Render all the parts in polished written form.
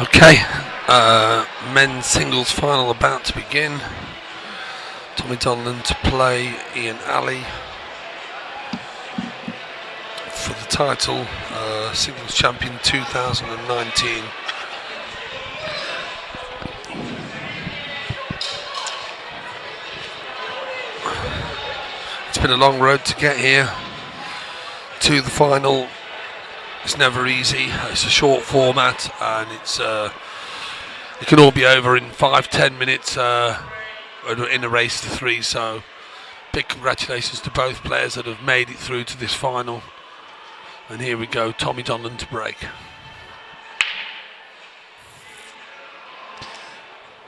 Okay, men's singles final about to begin. Tommy Donlon to play Ian Ali for the title, singles champion 2019. It's been a long road to get here to the final. It's never easy. It's a short format, and it can all be over in 5-10 minutes in a race to 3. So, big congratulations to both players that have made it through to this final. And here we go, Tommy Donlon to break.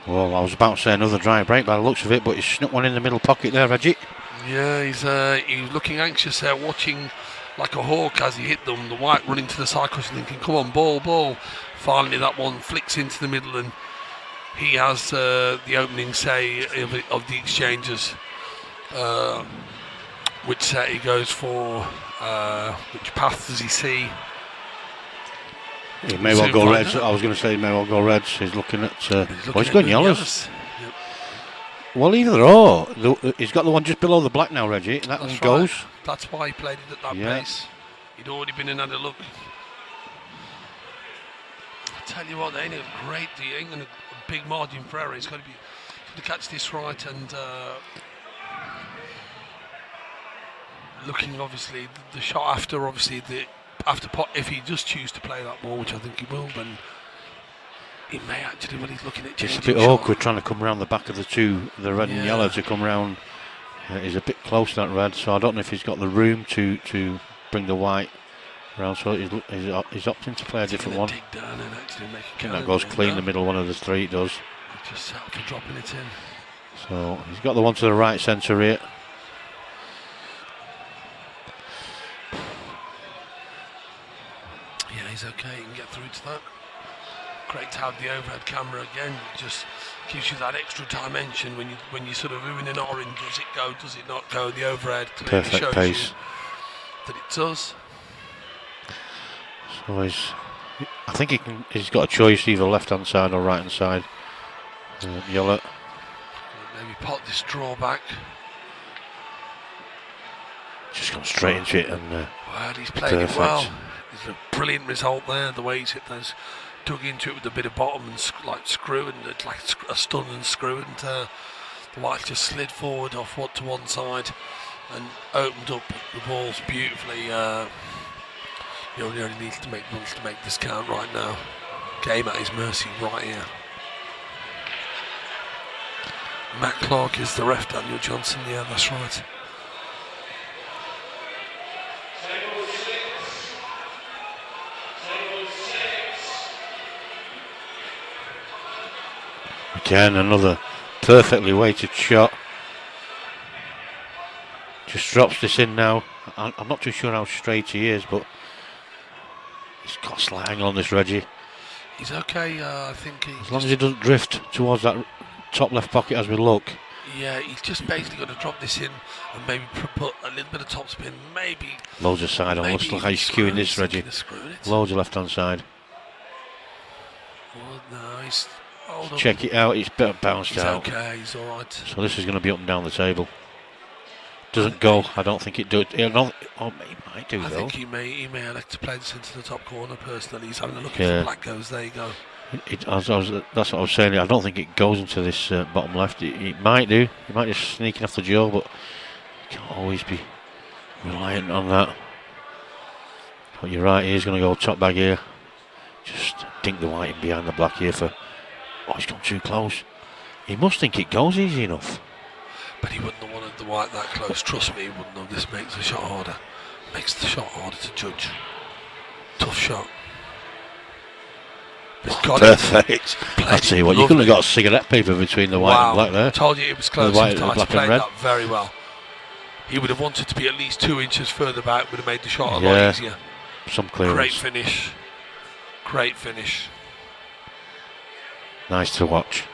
Well, I was about to say another dry break by the looks of it, but he's snuck one in the middle pocket there, Reggie. Yeah, he's looking anxious there, watching like a hawk as he hit them. The white running to the side cushion, thinking, come on, ball. Finally, that one flicks into the middle, and he has the opening say of the exchanges. Which set he goes for, which path does he see? He may well go reds. I was going to say he may well go reds. He's looking at. He's going yellows. Yep. Well, either or. He's got the one just below the black now, Reggie. And that one goes. That's why he played it at that pace. He'd already been in and had a look. I tell you what, they ain't going to a big margin for error. He's got to catch this right, and looking obviously the shot after, obviously after pot, if he does choose to play that ball, which I think he will, then he may actually, when he's looking at changing. It's a bit awkward trying to come around the back of the red and yellow to come round. He's a bit close to that red, so I don't know if he's got the room to bring the white around. So he's opting to play a different one. Dig down and actually make I think that goes clean the middle one of the 3. It does. Just set up for dropping it in. So he's got the one to the right centre here. Yeah, he's okay. He can get through to that. Great to have the overhead camera again. It just gives you that extra dimension when you sort of oohing and ahhing. Does it go? Does it not go? The overhead clearly perfect shows pace you that it does. So I think he's got a choice, either left hand side or right hand side. Yellow. Maybe pot this draw back. Just gone straight into it, and well, he's playing it well. It's a brilliant result there. The way he's hit those, dug into it with a bit of bottom and like screw, and like a stun and screw, and the white just slid forward off to one side and opened up the balls beautifully. He only needs to make runs to make this count right now. Game at his mercy right here. Matt Clark is the ref, Daniel Johnson. Yeah, that's right. Again, another perfectly weighted shot. Just drops this in now. I'm not too sure how straight he is, but he's got a slight angle on this, Reggie. He's okay, I think. As long as he doesn't drift towards that top left pocket as we look. Yeah, he's just basically got to drop this in and maybe put a little bit of top spin, maybe. Loads of side on. Looks like he's skewing this, Reggie. Loads of left hand side. Oh, no, he's. Check it out, it's bounced out. Okay, he's alright. So this is going to be up and down the table. Doesn't go, I don't think it does. It might do, though. I think he may elect to play this into the top corner personally. He's having a look if the black goes. There you go. That's what I was saying. I don't think it goes into this bottom left. It might do. It might just sneaking off the jaw, but you can't always be reliant on that. But you're right, he's going to go top bag here. Just dink the white in behind the black here for. Oh, he's gone too close. He must think it goes easy enough. But he wouldn't have wanted the white that close. Trust me, he wouldn't have. This makes the shot harder. Makes the shot harder to judge. Tough shot. Perfect. I'll tell you what, you could have got a cigarette paper between the white and black there. I told you it was close. The white, black and red. That very well. He would have wanted to be at least 2 inches further back. Would have made the shot a lot easier. Some clearance. Great finish. Great finish. Nice to watch.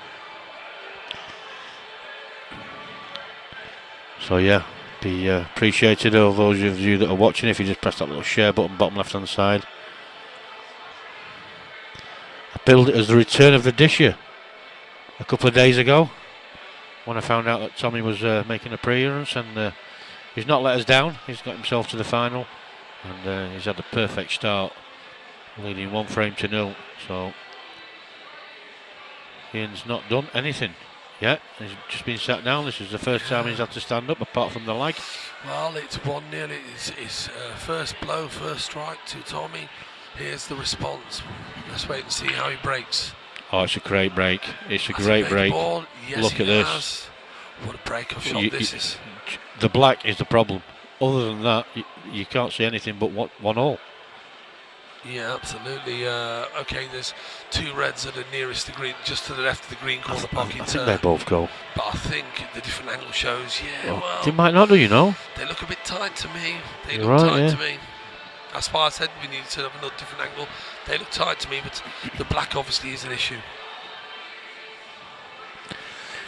So yeah, be appreciated of those of you that are watching if you just press that little share button bottom left hand side. billed it as the return of the disher a couple of days ago when I found out that Tommy was making an appearance, and he's not let us down. He's got himself to the final, and he's had a perfect start, leading 1-0. So Ian's not done anything yet. He's just been sat down. This is the first time he's had to stand up, apart from the lag. Well, it's 1-0. It's first blow, first strike to Tommy. Here's the response. Let's wait and see how he breaks. Oh, it's a great break. It's a great break. Yes, look at this. What a break-off shot this is. The black is the problem. Other than that, you can't see anything but 1-1. Yeah, absolutely. Okay, there's 2 reds that are nearest the green, just to the left of the green corner pocket. I think they both go. But I think the different angle shows, they might not do, you know. They look a bit tight to me. They You're look right, tight to me. That's why I said we need to have another different angle. They look tight to me, but the black obviously is an issue.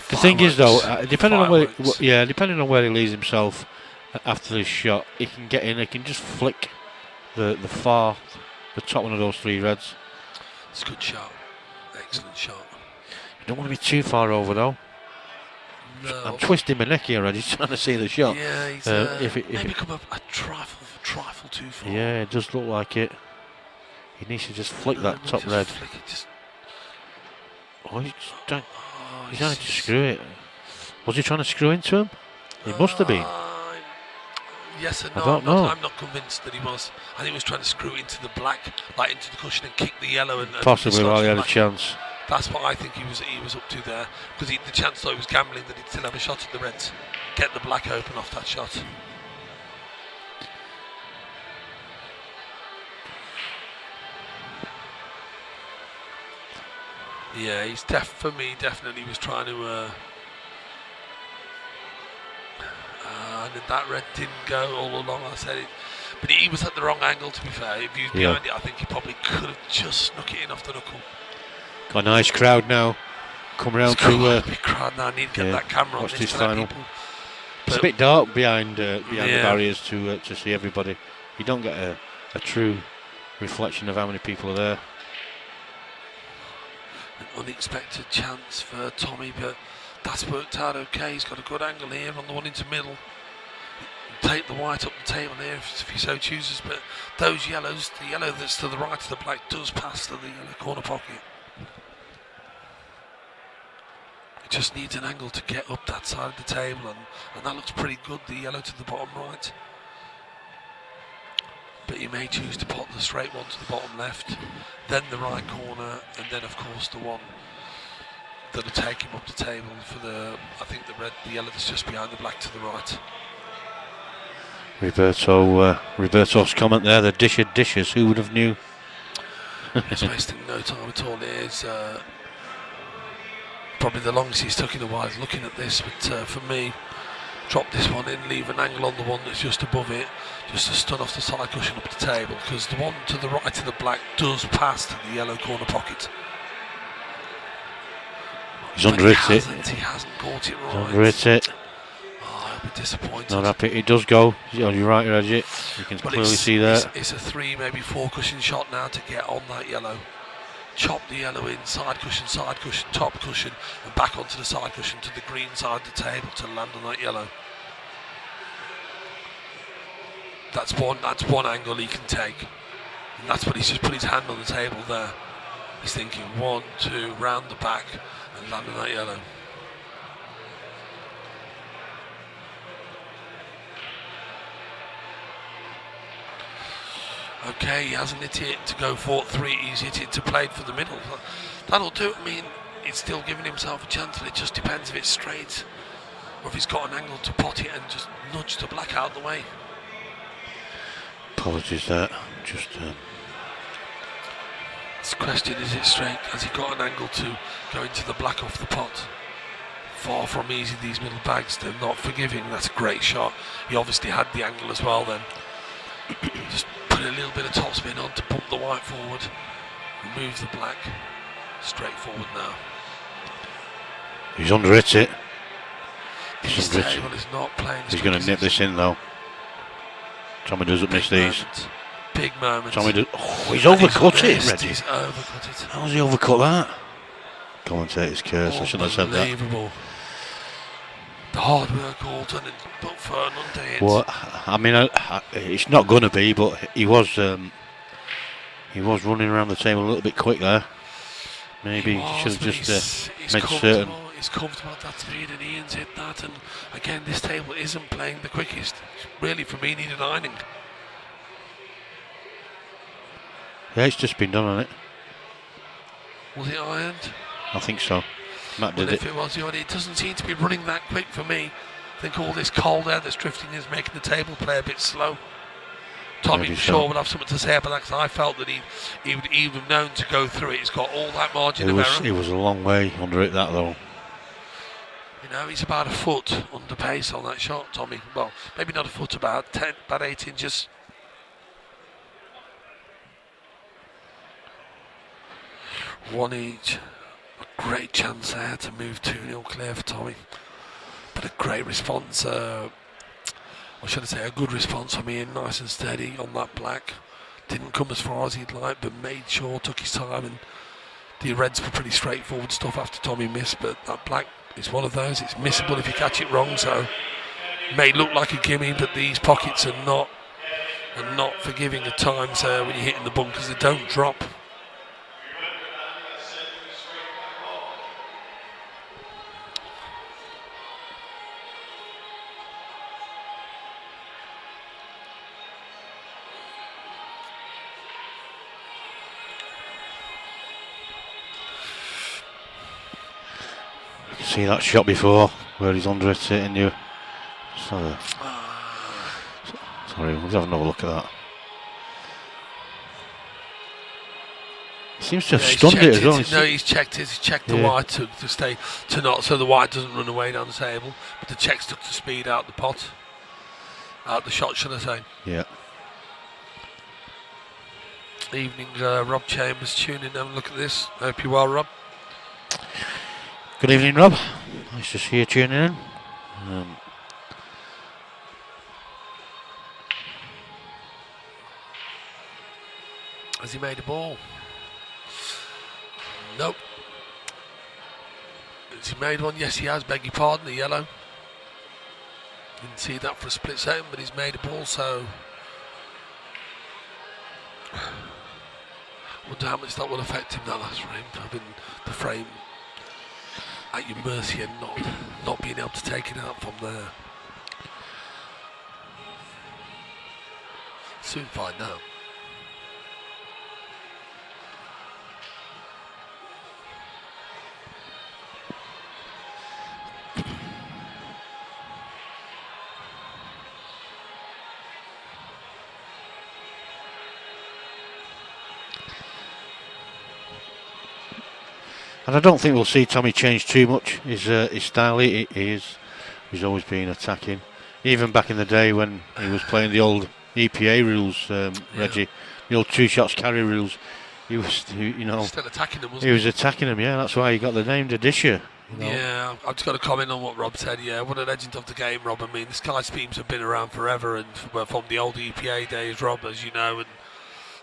The thing is, though, depending on where he leaves himself after this shot, he can get in. He can just flick the top one of those 3 reds. It's a good shot. Excellent shot. You don't want to be too far over, though. No. I'm twisting my neck here already, trying to see the shot. Yeah, he's maybe come a trifle too far. Yeah, it does look like it. He needs to just flick that top red. He's trying to screw it. Was he trying to screw into him? He must have been. Yes and no. I don't know. I'm not convinced that he was. I think he was trying to screw into the black, like into the cushion, and kick the yellow. And possibly while he had a chance. That's what I think he was up to there, because the chance though he was gambling that he'd still have a shot at the reds, get the black open off that shot. Yeah, he's for me definitely was trying to. And that red didn't go all along. I said it, but he was at the wrong angle. To be fair, if he was behind it, I think he probably could have just snuck it in off the knuckle. Got a nice crowd now. Come around to big crowd now. I need to get that camera watch on this final. It's a bit dark behind the barriers to see everybody. You don't get a true reflection of how many people are there. An unexpected chance for Tommy, but that's worked out okay. He's got a good angle here on the one into middle. Take the white up the table here if he so chooses, but those yellows, the yellow that's to the right of the black does pass to the yellow corner pocket. It just needs an angle to get up that side of the table, and that looks pretty good, the yellow to the bottom right. But you may choose to pot the straight one to the bottom left, then the right corner, and then of course the one that'll take him up the table for I think the yellow that's just behind the black to the right. Roberto's comment there, the dishes, who would have knew? He's wasting no time at all. It is probably the longest he's took in a while looking at this, but for me, drop this one in, leave an angle on the one that's just above it, just to stun off the side cushion up the table, because the one to the right of the black does pass to the yellow corner pocket. He's under it. He hasn't caught it right. He's under it. Oh, I'll be disappointed. Not happy. It does go. On your right edge, it. You can clearly see that. It's a 3, maybe 4 cushion shot now to get on that yellow. Chop the yellow in, side cushion, top cushion, and back onto the side cushion to the green side of the table to land on that yellow. That's one angle he can take. And that's what he's just put his hand on the table there. He's thinking 1, 2, round the back and land on that yellow. Okay, he hasn't hit it to go for 3, he's hit it to play for the middle. That'll do it. I mean, it's still giving himself a chance, but it just depends if it's straight or if he's got an angle to pot it and just nudge the black out of the way. Apologies there. This question, is it straight? Has he got an angle to go into the black off the pot? Far from easy, these middle bags. They're not forgiving. That's a great shot. He obviously had the angle as well then. Just put a little bit of topspin on to pump the white forward. Remove the black. Straight forward now. He's under it. This table is not playing. He's going to nip this in though. Tommy doesn't miss these. Big moment. Tommy he's overcut it, Reggie. He's overcut it. How's he overcut that? Commentator's curse, I shouldn't have said that. Unbelievable. The hard work all done but for an underhit. Well, I mean, it's not going to be, but he was running around the table a little bit quick there. Maybe he should have just made certain. He's comfortable at that speed, and Ian's hit that. And again, this table isn't playing the quickest. Really, for me, needed ironing. Yeah, it's just been done on it. Was it ironed? I think so. Matt did it. If it was, it doesn't seem to be running that quick for me. I think all this cold air that's drifting is making the table play a bit slow. Tommy, I'm sure, would have something to say about that, because I felt that he would even known to go through it. He's got all that margin of error. It was a long way under it, that though. He's about a foot under pace on that shot, Tommy. Well, maybe not a foot, about 8 inches. One each. A great chance there to move 2-0 clear for Tommy. But a great response, or should I say a good response from Ian, nice and steady on that black. Didn't come as far as he'd like, but made sure, took his time, and the reds were pretty straightforward stuff after Tommy missed, but that black is one of those. It's missable if you catch it wrong, so may look like a gimme, but these pockets are not forgiving at times when you're hitting the bunkers. They don't drop. See that shot before where he's under it hitting you. Sorry, we'll have another look at that. He seems to have stunned it as well. No, he's checked it. He's checked the white to stay to not, so the white doesn't run away down the table. But the checks took the speed out the pot, out the shot, should I say? Yeah. Evening, Rob Chambers tuning in. Have a look at this. Hope you are, Rob. Good evening, Rob. Nice to see you tuning in. Has he made a ball? Nope. Has he made one? Yes, he has. Beg your pardon, the yellow. Didn't see that for a split second, but he's made a ball, so wonder how much that will affect him, that last frame, having the frame at your mercy and not being able to take it out from there. Soon find out. And I don't think we'll see Tommy change too much his style. He's always been attacking. Even back in the day when he was playing the old EPA rules, Reggie, the old 2 shots carry rules, he was still attacking them, wasn't he? He was attacking them, yeah. That's why he got the name Dadisha. Yeah, I've just got to comment on what Rob said. Yeah, what a legend of the game, Rob. I mean, the Sky Schemes have been around forever, and from the old EPA days, Rob, as you know, and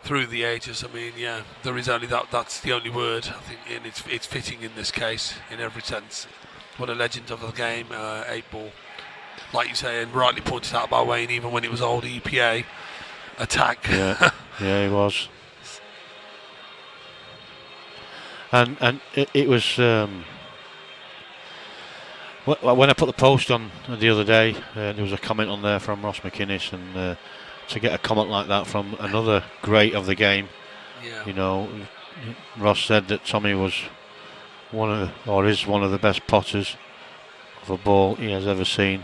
through the ages. I mean, yeah, there is only that's the only word, I think, and it's fitting in this case in every sense. What a legend of the game, 8-ball. Like you say, and rightly pointed out by Wayne, even when it was old EPA attack. Yeah, yeah, he was. And it was when I put the post on the other day, there was a comment on there from Ross McInnes, and to get a comment like that from another great of the game, Ross said that Tommy was is one of the best potters of a ball he has ever seen.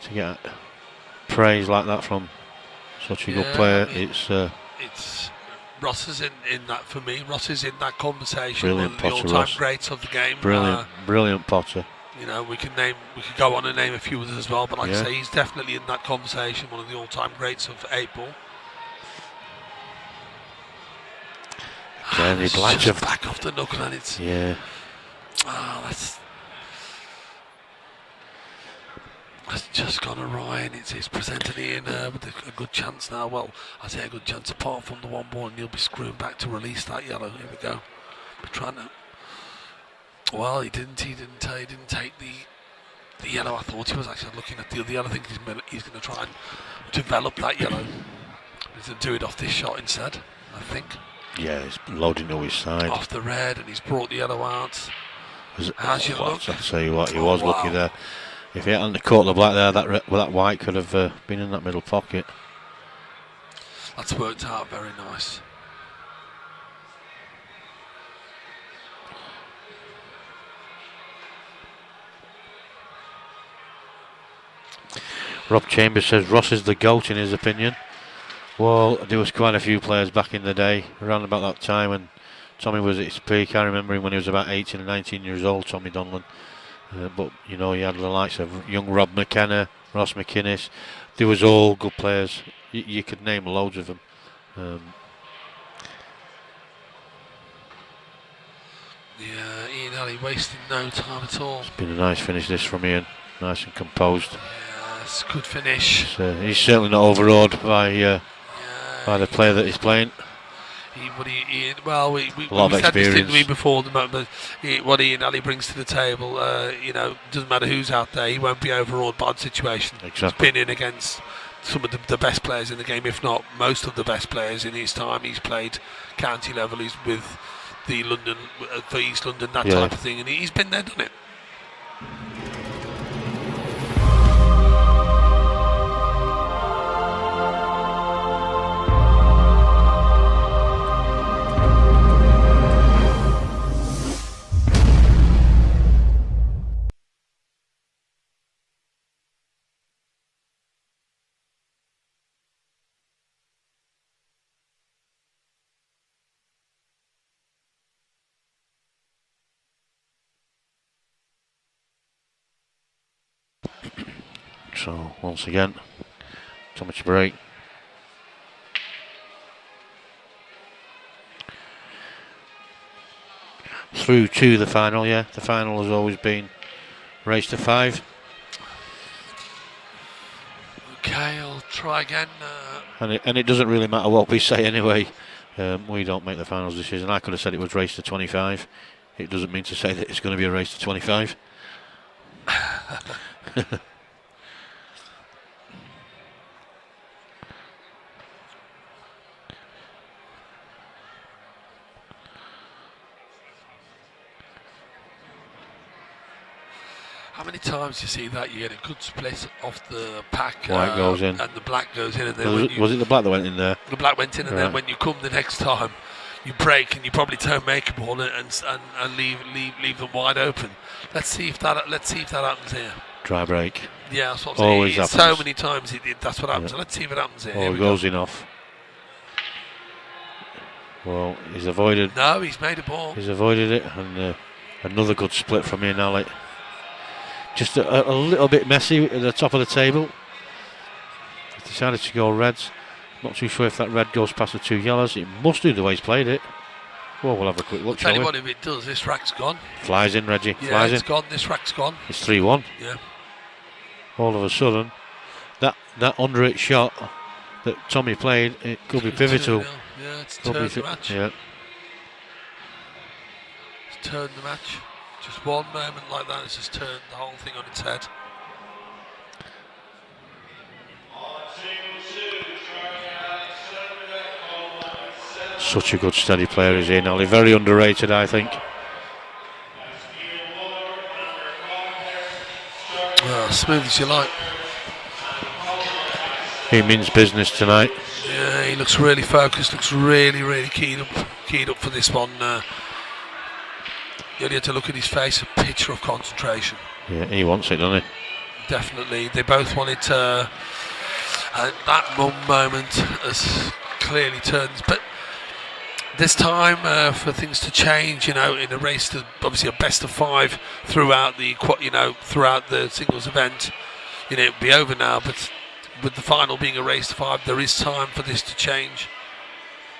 To get praise like that from such a good player, I mean, it's Ross is in that for me. Ross is in that conversation. Brilliant The potter, all-time Ross. greats of the game. Brilliant potter. We could go on and name a few others as well, but like I say, he's definitely in that conversation. One of the all-time greats of 8-ball. It's just back off the knuckle, and it's that's Has just gone awry, and it's presented Ian with a good chance now. Well, I say a good chance apart from the one ball, and he'll be screwing back to release that yellow. Here we go. But trying to. Well, he didn't take the yellow. I thought he was actually looking at the yellow. I think he's going to try and develop that yellow. He's going to do it off this shot instead, I think. Yeah, he's loading to his side. Off the red, and he's brought the yellow out. How's your look? I'll tell you what, he was lucky there. If he hadn't caught the black there, that white could have been in that middle pocket. That's worked out very nice. Rob Chambers says Ross is the GOAT in his opinion. Well, there was quite a few players back in the day, around about that time when Tommy was at his peak. I remember him when he was about 18 and 19 years old, Tommy Donlon. But, you know, he had the likes of young Rob McKenna, Ross McInnes. They was all good players. You could name loads of them. Yeah, Ian Ali wasting no time at all. It's been a nice finish this from Ian. Nice and composed. Yes, good finish. He's certainly not overawed by the player that he's playing. We said this, didn't we, before the moment, but what Ian Ali brings to the table, doesn't matter who's out there, he won't be overawed by the situation. Exactly. He's been in against some of the best players in the game, if not most of the best players in his time. He's played county level, he's with the London, for East London, that type of thing, and he's been there, done it. So once again, too much break. Through to the final, yeah. The final has always been race to 5. Okay, I'll try again. And it doesn't really matter what we say anyway. We don't make the finals decision. I could have said it was race to 25. It doesn't mean to say that it's going to be a race to 25. How many times do you see that you get a good split off the pack? White goes in. And the black goes in. And then was it the black that went in there? The black went in, and then when you come the next time, you break and you probably don't make a ball and leave them wide open. Let's see if that happens here. Dry break. Yeah, that's what I'm Always saying. happens. So many times that's what happens. Yeah. Let's see if it happens here. Oh, it goes in off. Well, he's avoided. No, he's made a ball. He's avoided it, and another good split from Ian Ali. Just a little bit messy at the top of the table. He's decided to go reds. Not too sure if that red goes past the 2 yellows. It must do the way he's played it. Well, we'll have a quick look, Tell you what, if it does, this rack's gone. Flies in, Reggie. Yeah, Flies it's in. Gone. This rack's gone. It's 3-1. Yeah. All of a sudden, that under it shot that Tommy played, it could be pivotal. Yeah, it's turned the match. Yeah. It's turned the match. Just one moment like that has just turned the whole thing on its head. Such a good steady player is Ian Ali. Very underrated, I think. Smooth as you like. He means business tonight. Yeah, he looks really focused. Looks really keyed up for this one. You only had to look at his face, a picture of concentration. Yeah, he wants it, doesn't he? Definitely. They both want it. And that moment has clearly turned. But there's time for things to change, in a race to obviously a best of 5 throughout the singles event. It'll be over now, but with the final being a race to 5, there is time for this to change.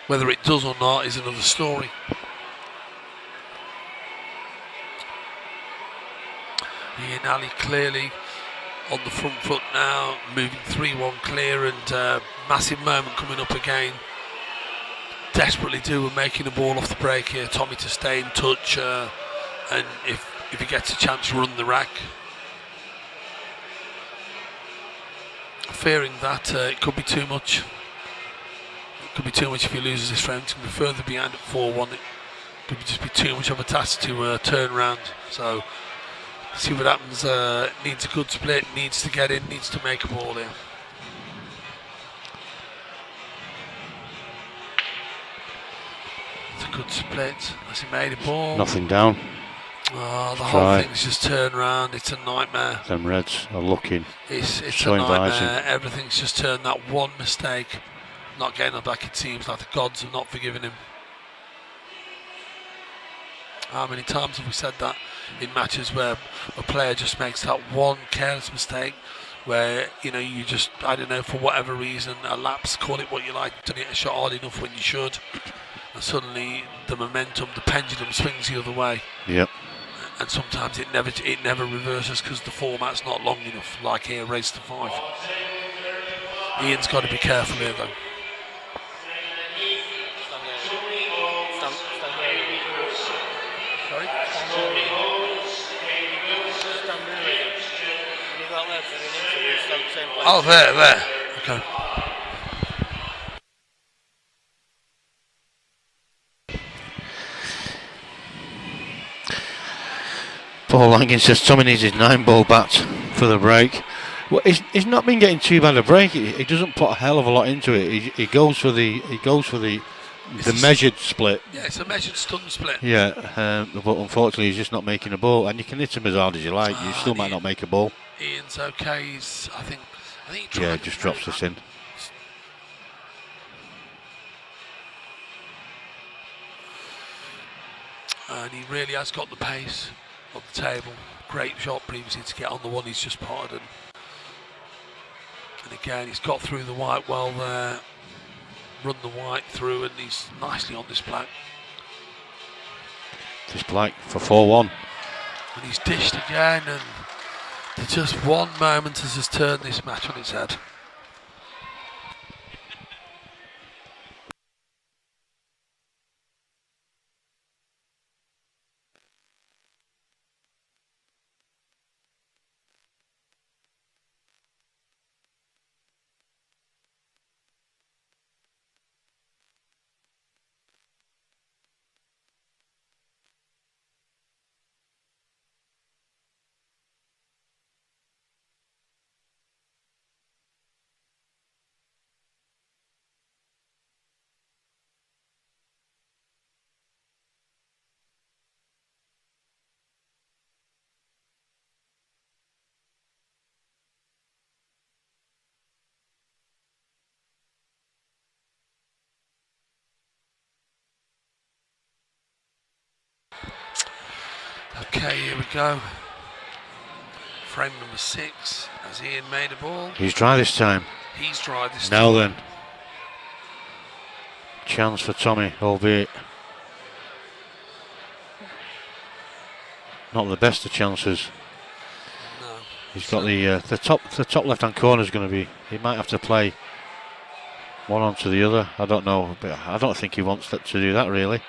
Whether it does or not is another story. Ian Ali clearly on the front foot now, moving 3-1 clear, and massive moment coming up again. Desperately do making a ball off the break here. Tommy to stay in touch, and if he gets a chance, run the rack. Fearing that it could be too much. It could be too much if he loses this round. It's going to be further behind at 4-1. It could just be too much of a task to turn around. So see what happens. Needs a good split. Needs to get in. Needs to make a ball here. It's a good split. Has he made a ball? Nothing down. Oh, the whole thing's just turned around. It's a nightmare. Them Reds are looking. It's a nightmare. Everything's just turned. That one mistake, not getting it back, it seems like the gods have not forgiven him. How many times have we said that in matches where a player just makes that one careless mistake where, you know, you just, I don't know, for whatever reason, a lapse, call it what you like, don't hit a shot hard enough when you should, and suddenly the momentum, the pendulum swings the other way. Yep. And sometimes it never reverses because the format's not long enough, like here, race to 5. Ian's got to be careful here though. Sorry? Oh, there. Okay. Paul Langan says Tommy needs his 9-ball bat for the break. Well, he's not been getting too bad a break. He doesn't put a hell of a lot into it. He goes for the measured split. Yeah, it's a measured stun split. Yeah, but unfortunately he's just not making a ball. And you can hit him as hard as you like. You still might not make a ball. Ian's okay. I think he tried. Yeah, just drops this in. And he really has got the pace on the table. Great shot previously to get on the one he's just potted. And again, he's got through the white well there. Run the white through, and he's nicely on this black. This black for 4-1. And he's dished again, and just one moment has just turned this match on its head. Okay, here we go. Frame number 6. Has Ian made a ball? He's dry this time. He's dry this now time. Then. Chance for Tommy, albeit not the best of chances. No. He's got the top left hand corner is going to be. He might have to play one onto the other. I don't know, but I don't think he wants to do that really.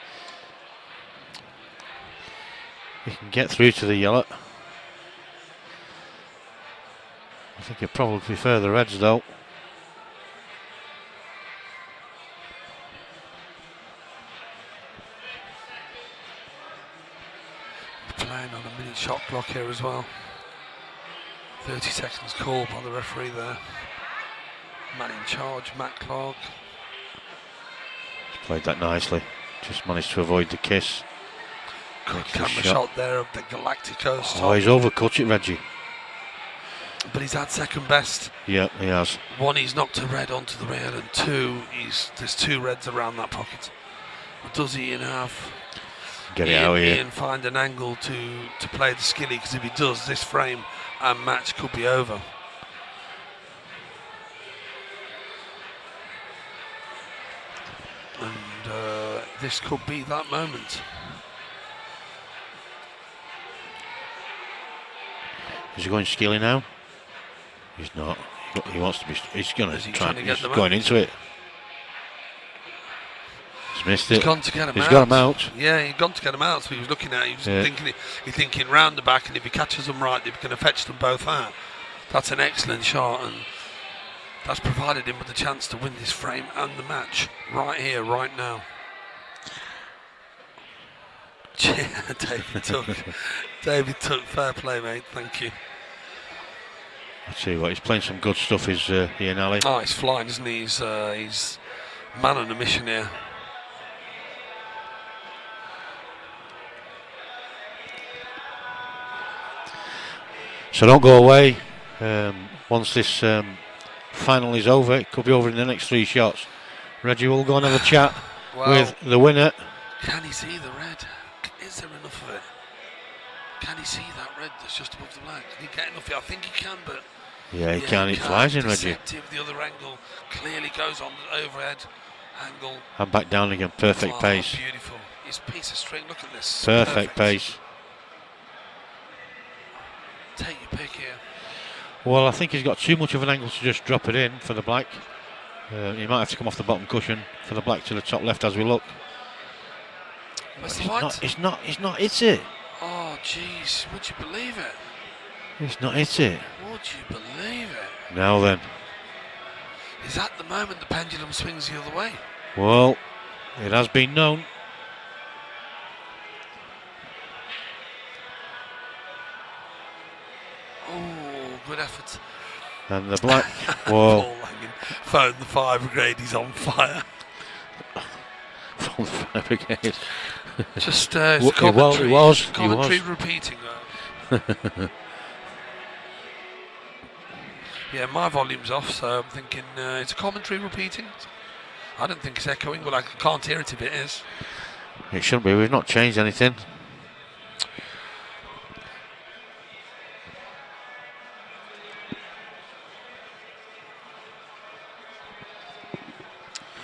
He can get through to the yellow. I think he'll probably prefer the reds though. Playing on a minute shot clock here as well. 30 seconds called by the referee there. Man in charge, Matt Clark. He's played that nicely. Just managed to avoid the kiss. Good camera shot there of the Galacticos. Oh, he's overcut it, Reggie. But he's had second best. Yeah, he has. 1, he's knocked a red onto the rail, and 2, there's 2 reds around that pocket. What does Ian have? Get it out here. Ian find an angle to play the skilly, because if he does, this frame and match could be over. And this could be that moment. Is he going skilly now? He's not. He wants to be. He's going to try. He's them going out, into it. He's missed it. He's gone to get him He's out. got him out. Yeah, he's gone to get him out. So he was looking at it. He was thinking. He's thinking round the back, and if he catches them right, they're going to fetch them both out. That's an excellent shot, and that's provided him with a chance to win this frame and the match right here, right now. David Took, fair play, mate. Thank you. I tell you what, he's playing some good stuff. Is Ian Ali? Oh, he's flying, isn't he? He's man on a mission here. So don't go away. Once this final is over, it could be over in the next 3 shots. Reggie will go and have a chat with the winner. Can he see the red? Is there enough of it? Can he see that red that's just above the leg? Can he get enough of it? I think he can, but... Yeah, he can. It flies in, Reggie. The other angle clearly goes on the overhead angle. And back down again. Perfect pace. Beautiful. His piece of string. Look at this. Perfect pace. Take your pick here. Well, I think he's got too much of an angle to just drop it in for the black. He might have to come off the bottom cushion for the black to the top left as we look. What's the white? It's not hit it. Oh, jeez. Would you believe it? It's not hit it. Would you believe it? Now then. Is that the moment the pendulum swings the other way? Well, it has been known. Oh, good effort. And the black. Whoa. Phone the fire brigade, he's on fire. Phone the fire brigade. Just commentary, he was. Commentary repeating. Yeah, my volume's off, so I'm thinking it's a commentary repeating. I don't think it's echoing, but I can't hear it if it is. It shouldn't be. We've not changed anything.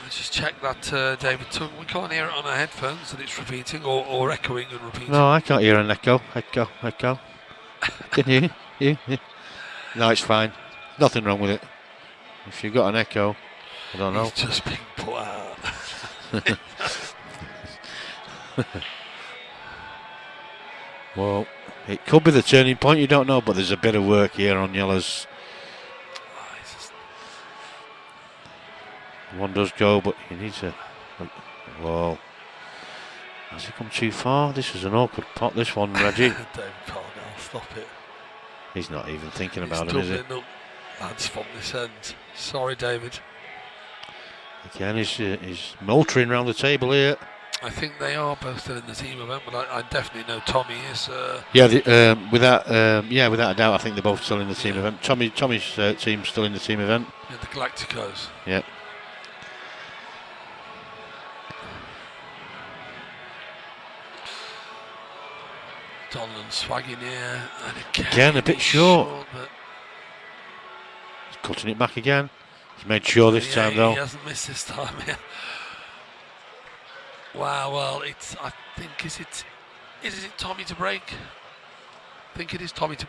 Let's just check that David Took. We can't hear it on our headphones that it's repeating or echoing and repeating. No, I can't hear an echo. Echo. Can you? No, it's fine. Nothing wrong with it. If you've got an echo, I don't know. He's just being put out. Well, it could be the turning point, you don't know, but there's a bit of work here on yellows. One does go, but he needs a... Whoa. Has he come too far? This is an awkward pot, this one, Reggie. David Parnell, stop it. He's not even thinking about it, is he? Up lads from this end. Sorry, David. Again, he's motoring around the table here. I think they are both still in the team event, but I definitely know Tommy is. Without a doubt, I think they're both still in the team event. Tommy's team's still in the team event. Yeah, the Galacticos. Yeah. Donlon swagging here, and again a bit short. But he's cutting it back again. He's made sure this time though. He hasn't missed this time. Yeah. Wow. Well, I think is it Tommy to break? I think it is Tommy to.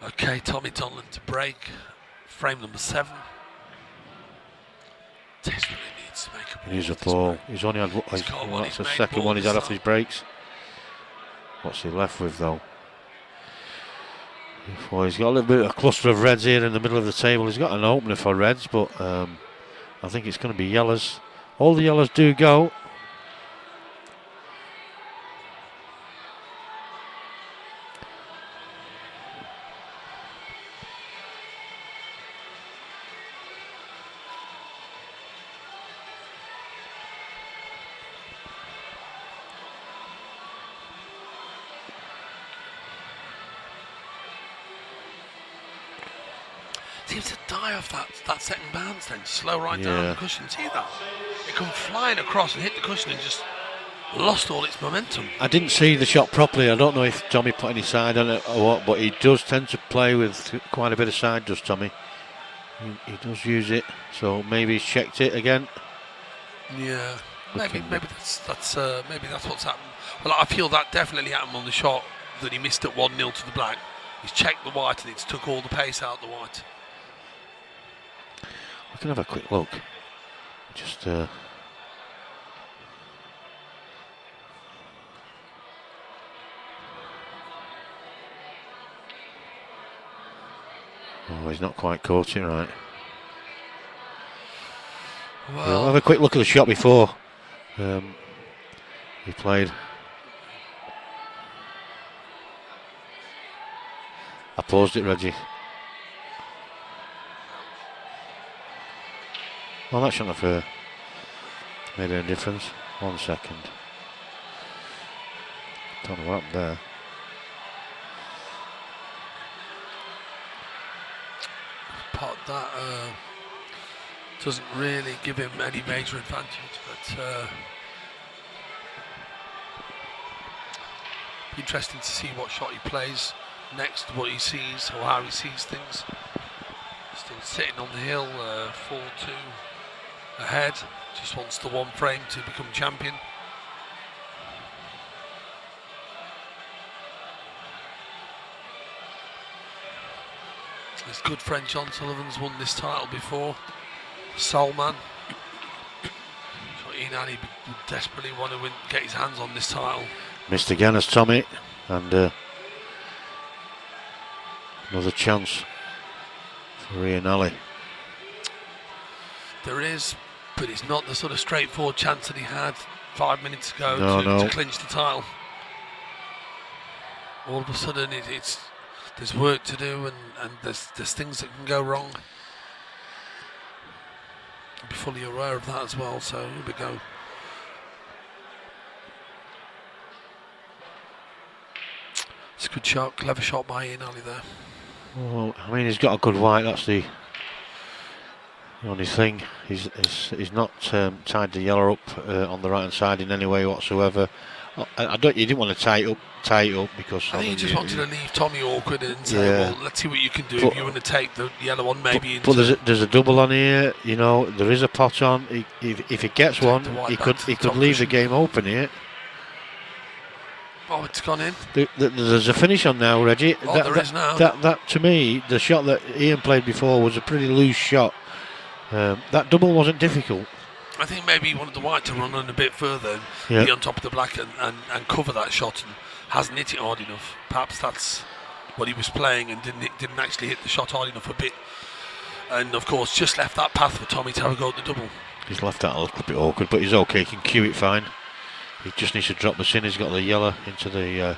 Okay, Tommy Donlon to break. Frame number 7. Desperately needs to make a ball. He's a ball. He's only had that's the second one he's had off his breaks. What's he left with though? Well, he's got a little bit of a cluster of reds here in the middle of the table. He's got an opener for reds, but I think it's going to be yellows. All the yellows do go. seems to die off that second bounce then, slow right down the cushion. See that? It come flying across and hit the cushion and just lost all its momentum. I didn't see the shot properly. I don't know if Tommy put any side on it or what, but he does tend to play with quite a bit of side, does Tommy? He does use it, so maybe he's checked it again. Yeah, maybe that's what's happened. Well, I feel that definitely happened on the shot that he missed at 1-0 to the black. He's checked the white and it's took all the pace out of the white. We can have a quick look. Just oh, he's not quite caught it right. Well, we'll have a quick look at the shot before he played. I paused it, Reggie. Well, that shouldn't have made any difference. 1 second. Don't know what happened there. Pot that doesn't really give him any major advantage, but interesting to see what shot he plays next, what he sees or how he sees things. Still sitting on the hill, 4-2 ahead, just wants the one frame to become champion. His good friend John Sullivan's won this title before. Soul Man. So Ian Ali would desperately want to get his hands on this title. Missed again as Tommy, and another chance for Ian Ali. There is, but it's not the sort of straightforward chance that he had 5 minutes ago to clinch the title. All of a sudden, there's work to do, and there's things that can go wrong. I'll be fully aware of that as well. So here we go. It's a good shot, clever shot by Ian Ali there. Well, I mean, he's got a good white. That's the only thing. He's not tied the yellow up on the right hand side in any way whatsoever. You didn't want to tie it up because I think you just wanted to leave Tommy awkward and say, well, let's see what you can do. If you want to take the yellow one, maybe. But there's a double on here. You know, there is a pot on. If he gets one, he could leave the game open here. Oh, it's gone in. There's a finish on now, Reggie. Oh, there is now. That to me, the shot that Ian played before was a pretty loose shot. That double wasn't difficult. I think maybe he wanted the white to run on a bit further and be on top of the black and cover that shot, and hasn't hit it hard enough. Perhaps that's what he was playing and didn't actually hit the shot hard enough a bit. And of course, just left that path for Tommy to have a go at the double. He's left that a little bit awkward, but he's okay. He can cue it fine. He just needs to drop this in. He's got the yellow into the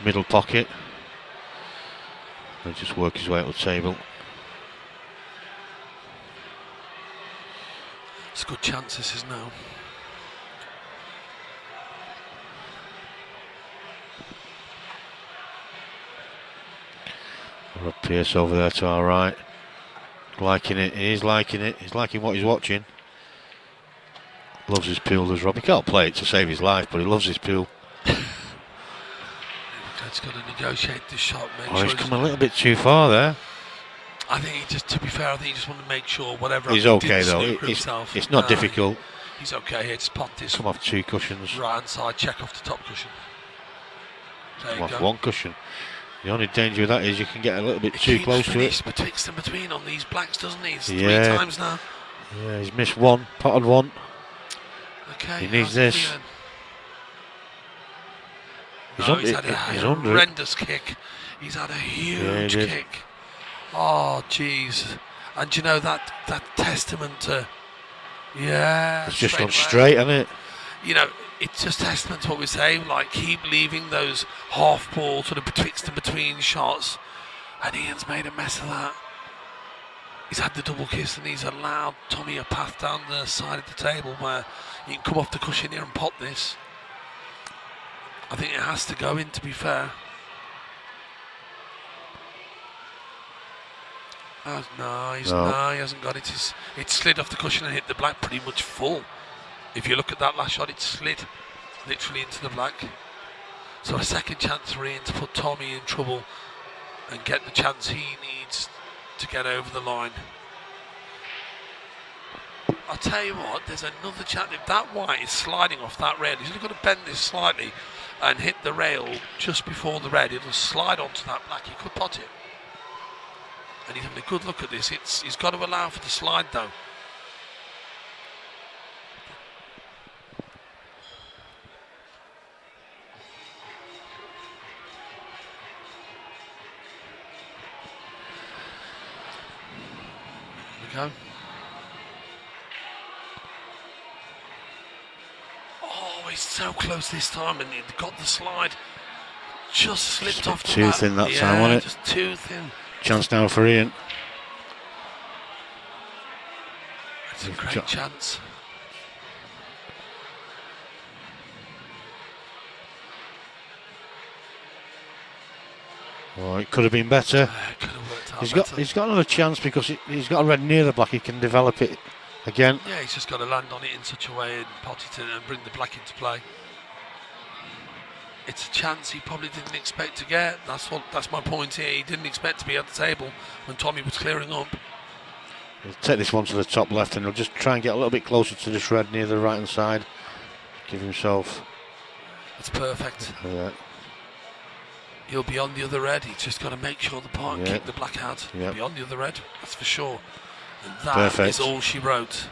middle pocket. He'll just work his way up the table. It's a good chance this is now. Rob Pearce over there to our right. Liking it. He's liking it. He's liking what he's watching. Loves his pool, does Rob. He can't play it to save his life, but he loves his pool. He's got to negotiate this shot. He's come a little bit too far there. I think to be fair, I think he just wanted to make sure whatever. He's okay though. It's not difficult. He's okay here. Just pot this. Come off 2 cushions. Right hand side, check off the top cushion. Come off 1 cushion. The only danger with that is you can get a little bit too close to it. Betwixt and between on these blacks, doesn't he? It's 3 times now. Yeah, he's missed 1, potted 1. Okay. He needs this. He's had a horrendous kick. He's had a huge kick. Oh, jeez. And you know, that testament to... Yeah. It's just gone straight, hasn't it? You know, it's just testament to what we're saying. Like, keep leaving those half-ball sort of betwixt and between shots. And Ian's made a mess of that. He's had the double kiss and he's allowed Tommy a path down the side of the table where you can come off the cushion here and pot this. I think it has to go in, to be fair. No, he hasn't got it. It slid off the cushion and hit the black pretty much full. If you look at that last shot, it slid literally into the black. So a second chance for Ian to put Tommy in trouble and get the chance he needs to get over the line. I'll tell you what, there's another chance. If that white is sliding off that rail, he's only got to bend this slightly and hit the rail just before the red. It'll slide onto that black. He could pot it. And he's having a good look at this. He's got to allow for the slide though. Here we go. Oh, he's so close this time, and he got the slide. Just slipped off the too back. thin that time, wasn't it? Just too thin. Chance now for Ian. It's a great chance. Oh, it could have been better. It could have worked out better. He's got another chance because he's got a red near the black. He can develop it again. Yeah, he's just got to land on it in such a way and pot it in and bring the black into play. It's a chance he probably didn't expect to get. That's my point here. He didn't expect to be at the table when Tommy was clearing up. He'll take this one to the top left and he'll just try and get a little bit closer to this red near the right hand side. Give himself. That's perfect. Yeah. He'll be on the other red. He's just got to make sure the part and kick the black out. Yeah. He'll be on the other red. That's for sure. And that Perfect. is all she wrote.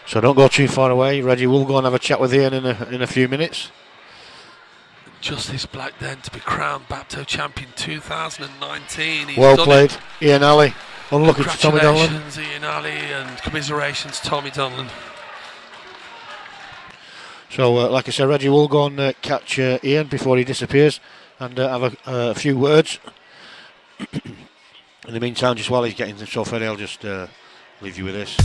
So don't go too far away. Reggie will go and have a chat with Ian in a few minutes. Just this black then to be crowned BAPTO champion 2019. He's well done played, it. Ian Ali. Unlucky for Tommy Donlon. Congratulations, Ian Ali, and commiserations, Tommy Donlon. So, like I said, Reggie will go and catch Ian before he disappears and have a few words. In the meantime, just while he's getting himself ready, I'll just leave you with this.